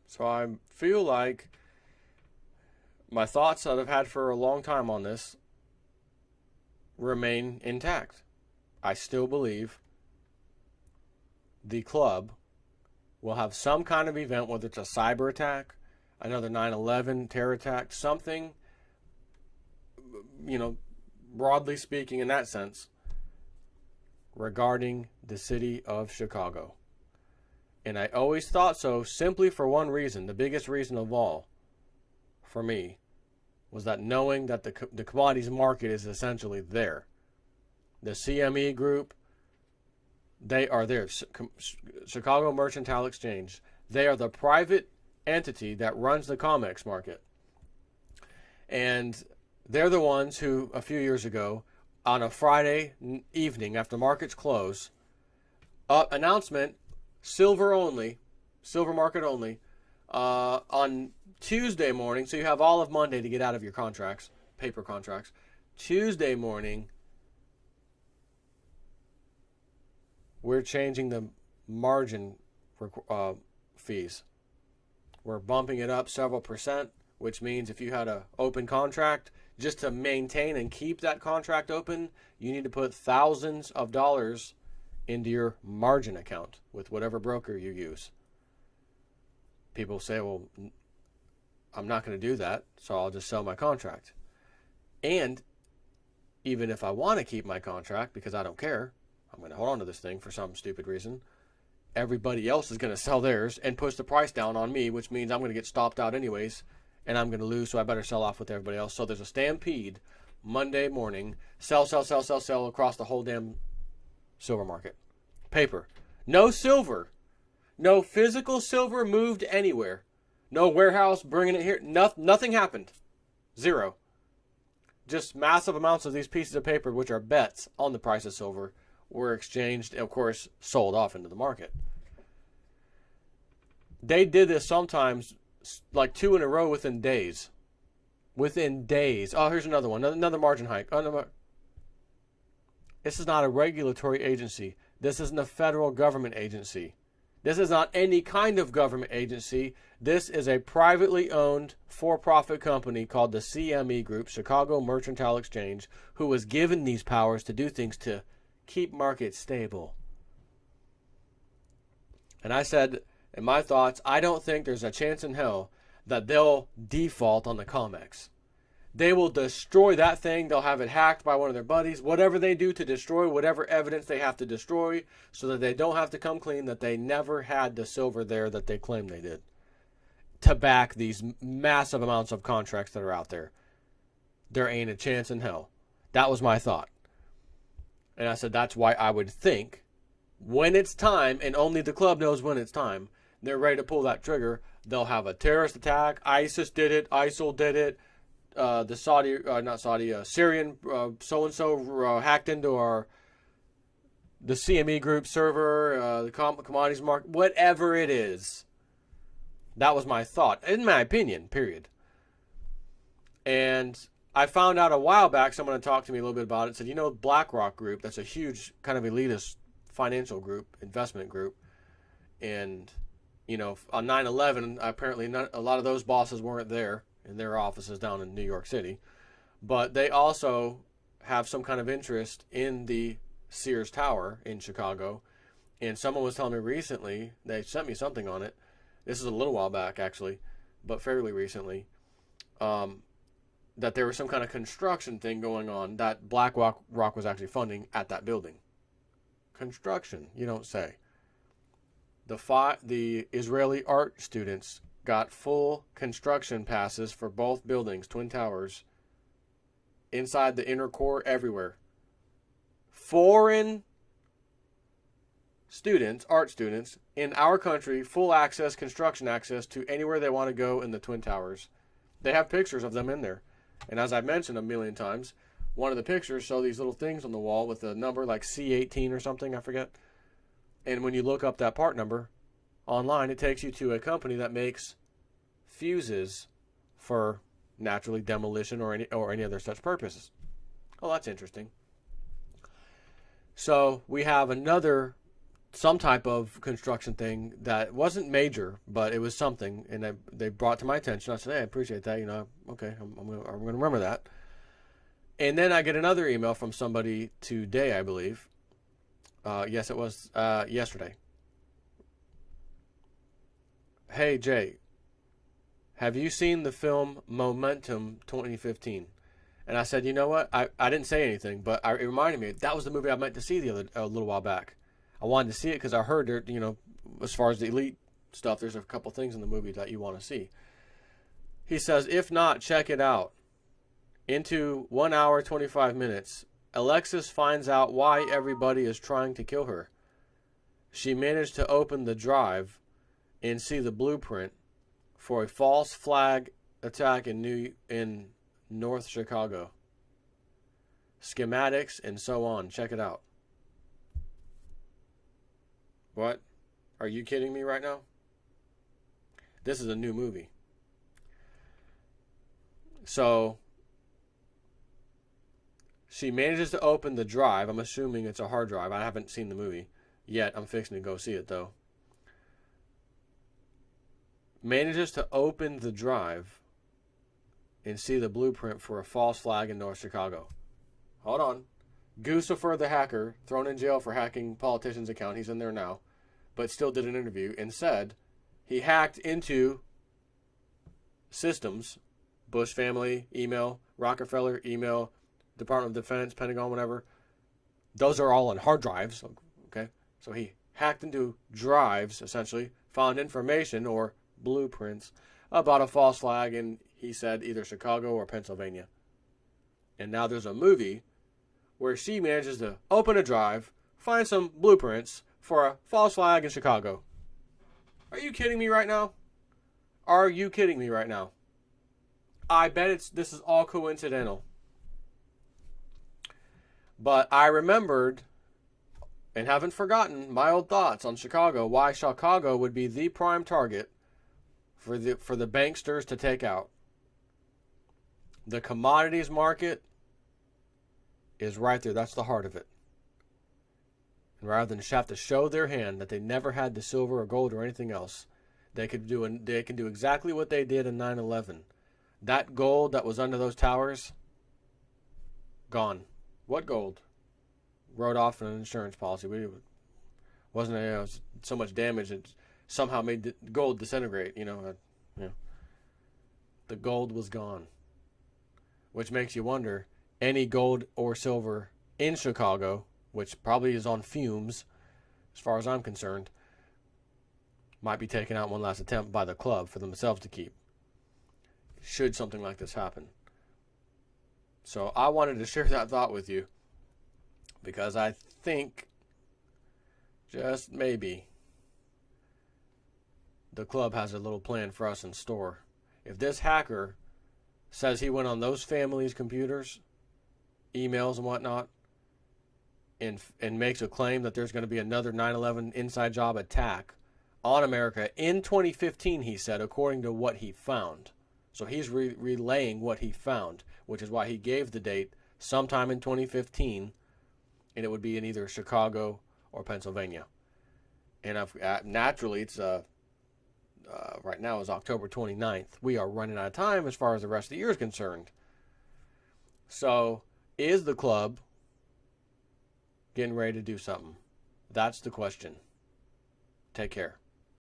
So I feel like my thoughts that I've had for a long time on this remain intact. I still believe the club will have some kind of event, whether it's a cyber attack, another 9/11 terror attack, something, you know, broadly speaking in that sense, regarding the city of Chicago. And I always thought so simply for one reason, the biggest reason of all for me, was that knowing that the commodities market is essentially there. The CME group, they are there. Chicago Mercantile Exchange. They are the private entity that runs the COMEX market. And they're the ones who, a few years ago, on a Friday evening after markets close, announcement, silver only, silver market only, on Tuesday morning, so you have all of Monday to get out of your contracts, paper contracts. Tuesday morning, we're changing the margin fees. We're bumping it up several percent, which means if you had an open contract, just to maintain and keep that contract open, you need to put thousands of dollars into your margin account with whatever broker you use. People say, well, I'm not going to do that, so I'll just sell my contract. And even if I want to keep my contract because I don't care, I'm going to hold on to this thing for some stupid reason, everybody else is going to sell theirs and push the price down on me, which means I'm going to get stopped out anyways, and I'm going to lose, so I better sell off with everybody else. So there's a stampede Monday morning, sell across the whole damn silver market. Paper. No silver. No physical silver moved anywhere. No warehouse bringing it here. Nothing happened. Zero. Just massive amounts of these pieces of paper, which are bets on the price of silver, were exchanged and, of course, sold off into the market. They did this sometimes like 2 in a row within days. Within days. Oh, here's another one. Another margin hike. This is not a regulatory agency. This isn't a federal government agency. This is not any kind of government agency. This is a privately owned for-profit company called the CME Group, Chicago Mercantile Exchange, who was given these powers to do things to keep markets stable. And I said, in my thoughts, I don't think there's a chance in hell that they'll default on the COMEX. They will destroy that thing. They'll have it hacked by one of their buddies. Whatever they do to destroy, whatever evidence they have to destroy, so that they don't have to come clean that they never had the silver there that they claim they did, to back these massive amounts of contracts that are out there. There ain't a chance in hell. That was my thought. And I said, that's why I would think when it's time, and only the club knows when it's time, they're ready to pull that trigger. They'll have a terrorist attack. ISIS did it. ISIL did it. Syrian so-and-so hacked into the CME Group server, the commodities market, whatever it is. That was my thought, in my opinion, period. And I found out a while back, someone had talked to me a little bit about it, said, BlackRock Group, that's a huge kind of elitist financial group, investment group. And, on 9/11, apparently a lot of those bosses weren't there in their offices down in New York City. But they also have some kind of interest in the Sears Tower in Chicago. And someone was telling me recently, they sent me something on it. This is a little while back, actually, but fairly recently, that there was some kind of construction thing going on that BlackRock was actually funding at that building. Construction, you don't say. The Israeli art students got full construction passes for both buildings, Twin Towers, inside the inner core, everywhere. Foreign students, art students, in our country, full access, construction access to anywhere they want to go in the Twin Towers. They have pictures of them in there. And as I've mentioned a million times, one of the pictures show these little things on the wall with a number like C18 or something, I forget. And when you look up that part number online, it takes you to a company that makes fuses for naturally demolition or any other such purposes. Oh, that's interesting. So we have another some type of construction thing that wasn't major, but it was something, and they brought to my attention. I said, "Hey, I appreciate that. You know, okay, I'm gonna remember that." And then I get another email from somebody today, I believe. Yes, it was yesterday. Hey Jay, have you seen the film Momentum 2015? And I said, you know what? I didn't say anything, but it reminded me that was the movie I meant to see a little while back. I wanted to see it because I heard there, you know, as far as the elite stuff, there's a couple things in the movie that you want to see. He says, if not, check it out. Into 1 hour, 25 minutes, Alexis finds out why everybody is trying to kill her. She managed to open the drive and see the blueprint for a false flag attack in North Chicago. Schematics and so on. Check it out. What? Are you kidding me right now? This is a new movie. So, she manages to open the drive. I'm assuming it's a hard drive. I haven't seen the movie yet. I'm fixing to go see it, though. Manages to open the drive and see the blueprint for a false flag in North Chicago. Hold on. Guccifer the hacker, thrown in jail for hacking politician's account. He's in there now. But still did an interview and said he hacked into systems, Bush family, email, Rockefeller, email, Department of Defense, Pentagon, whatever. Those are all on hard drives. Okay. So he hacked into drives, essentially, found information or blueprints about a false flag in, he said, either Chicago or Pennsylvania. And now there's a movie where she manages to open a drive, find some blueprints for a false flag in Chicago. Are you kidding me right now? Are you kidding me right now? I bet this is all coincidental. But I remembered and haven't forgotten my old thoughts on Chicago, why Chicago would be the prime target for the banksters to take out. The commodities market is right there. That's the heart of it. And rather than have to show their hand that they never had the silver or gold or anything else, they can do exactly what they did in 9/11. That gold that was under those towers, gone. What gold? Wrote off an insurance policy. Wasn't so much damage it somehow made the gold disintegrate. The gold was gone, which makes you wonder. Any gold or silver in Chicago, which probably is on fumes, as far as I'm concerned, might be taken out one last attempt by the club for themselves to keep, should something like this happen. So I wanted to share that thought with you because I think, just maybe, the club has a little plan for us in store. If this hacker says he went on those families' computers, emails and whatnot, and makes a claim that there's going to be another 9/11 inside job attack on America in 2015, he said, according to what he found. So he's relaying what he found, which is why he gave the date sometime in 2015, and it would be in either Chicago or Pennsylvania. And naturally, it's right now is October 29th. We are running out of time as far as the rest of the year is concerned. So, is the club getting ready to do something? That's the question. Take care.